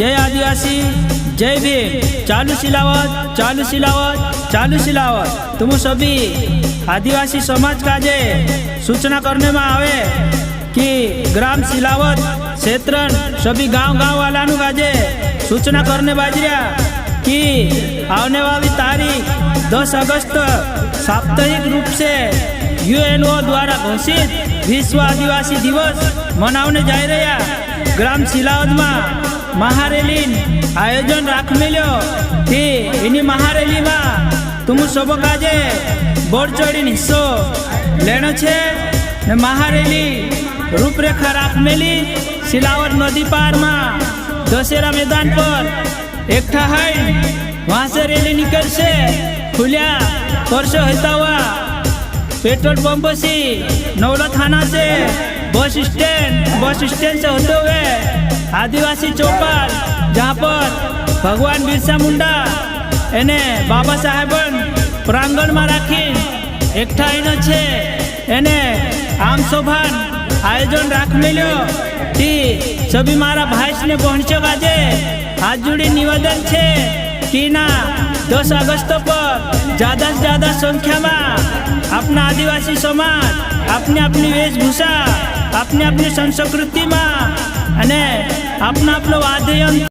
जय आदिवासी जय भीम। चालू सिलावट चालू सिलावट चालू सिलावट। तुम सभी आदिवासी समाज का जे सूचना करने में आवे कि ग्राम सिलावट क्षेत्र सभी गांव वाला काजे सूचना करने बाजरिया कि आने वाली तारीख 10 अगस्त साप्ताहिक रूप से यूएनओ द्वारा घोषित विश्व आदिवासी दिवस मनावने जा रहा। ग्राम सिलावट में महारेली आयोजन राख मिलो कि इनी महारेली में तुम सब काजे बढ़ चढ़ी हिस्सो लेनो छे ने महारेली रूपरेखा राख मिली। सिलावट नदी पार में दशहरा मैदान पर एकठा है, वहाँ से रैली निकल से खुलिया परसों होता हुआ पेट्रोल पंप से नवला थाना से बस स्टैंड से होते हुए आदिवासी चौपाल, जहाँ पर भगवान बिरसा मुंडा एने बाबा साहेबन प्रांगण में राखी एकठा इन छे एने आम सभान आयोजन राख मिलो कि सभी मारा भाई ने पहुंचो काजे हाथ जोड़ी निवेदन छे कि ना 10 अगस्त पर ज्यादा से ज्यादा संख्या में अपना आदिवासी समाज अपनी अपनी वेशभूषा अपनी अपनी संस्कृति में अपना वाद्य